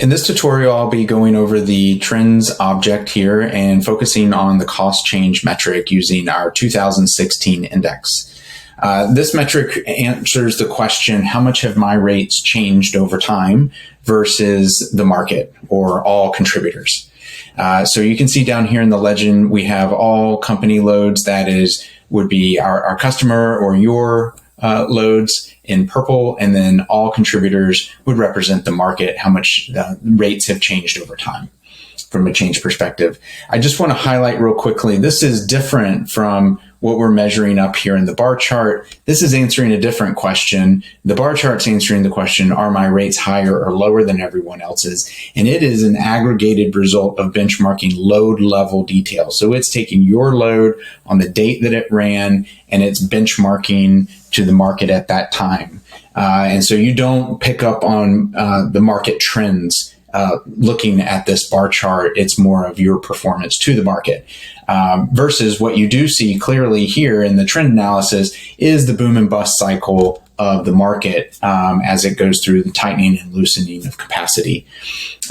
In this tutorial, I'll be going over the trends object here and focusing on the cost change metric using our 2016 index. This metric answers the question, how much have my rates changed over time versus the market or all contributors? So you can see down here in the legend, we have all company loads, that would be our customer or your loads in purple, and then all contributors would represent the market, how much the rates have changed over time from a change perspective. I just want to highlight real quickly, this is different from what we're measuring up here in the bar chart. This is answering a different question. The bar chart's answering the question, are my rates higher or lower than everyone else's? And it is an aggregated result of benchmarking load level details. So it's taking your load on the date that it ran and it's benchmarking to the market at that time. And so you don't pick up on the market trends looking at this bar chart. It's more of your performance to the market. Versus what you do see clearly here in the trend analysis is the boom and bust cycle of the market as it goes through the tightening and loosening of capacity.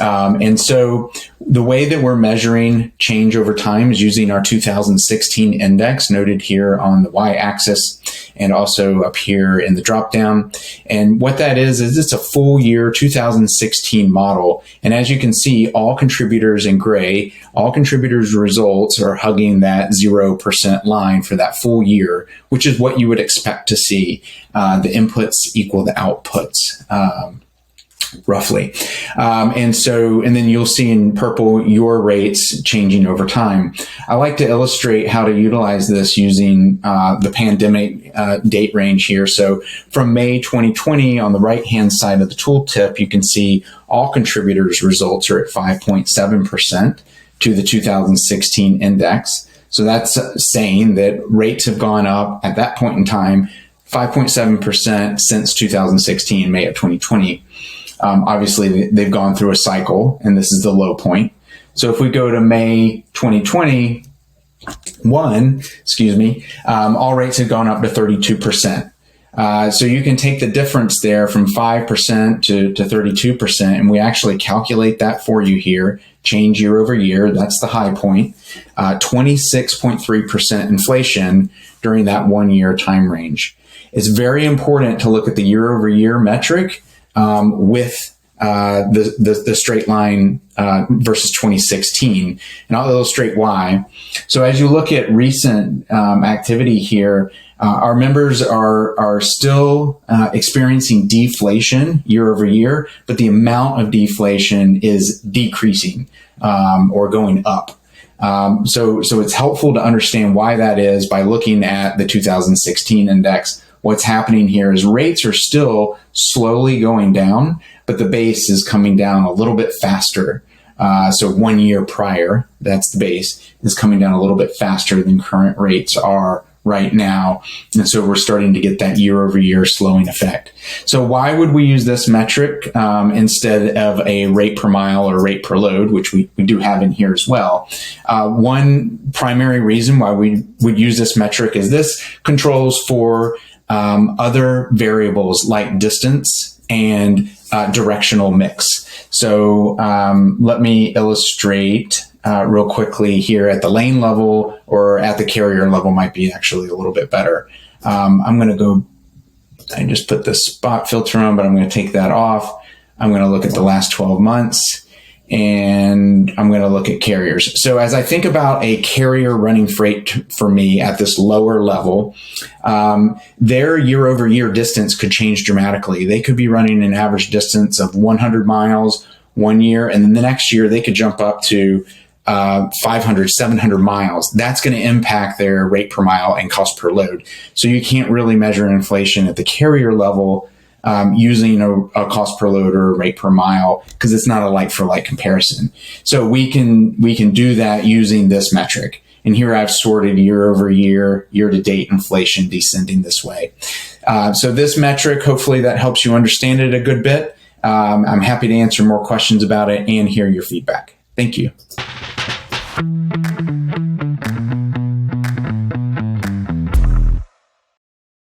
And so the way that we're measuring change over time is using our 2016 index noted here on the y-axis and also up here in the dropdown. And what that is it's a full year 2016 model. And as you can see, all contributors in gray, all contributors' results are hugging that 0% line for that full year, which is what you would expect to see. The inputs equal the outputs, roughly. And then you'll see in purple your rates changing over time. I like to illustrate how to utilize this using the pandemic date range here. So from May 2020 on the right-hand side of the tooltip, you can see all contributors' results are at 5.7% to the 2016 index. So that's saying that rates have gone up at that point in time 5.7% since 2016, May of 2020. Obviously, they've gone through a cycle, and this is the low point. So if we go to May 2021, all rates have gone up to 32%. So you can take the difference there from 5% to 32%, and we actually calculate that for you here. Change year over year, that's the high point. 26.3% inflation during that 1 year time range. It's very important to look at the year over year metric with the straight line versus 2016, and I'll illustrate why. So as you look at recent activity here, our members are still experiencing deflation year over year, but the amount of deflation is decreasing or going up. So it's helpful to understand why that is by looking at the 2016 index. What's happening here is rates are still slowly going down, but the base is coming down a little bit faster. So 1 year prior, that's the base, is coming down a little bit faster than current rates are right now. And so we're starting to get that year over year slowing effect. So why would we use this metric instead of a rate per mile or rate per load, which we do have in here as well? One primary reason why we would use this metric is this controls for other variables like distance and directional mix. So let me illustrate real quickly here at the lane level, or at the carrier level might be actually a little bit better. I'm going to go, I just put the spot filter on, but I'm going to take that off. I'm going to look at the last 12 months. And I'm going to look at carriers. So as I think about a carrier running freight for me at this lower level, their year over year distance could change dramatically. They could be running an average distance of 100 miles 1 year, and then the next year they could jump up to 500, 700 miles. That's going to impact their rate per mile and cost per load. So you can't really measure inflation at the carrier level using a cost per load or a rate per mile, because it's not a like for like comparison. So we can do that using this metric. And here I've sorted year over year, year to date inflation descending this way. So this metric, hopefully that helps you understand it a good bit. I'm happy to answer more questions about it and hear your feedback. Thank you.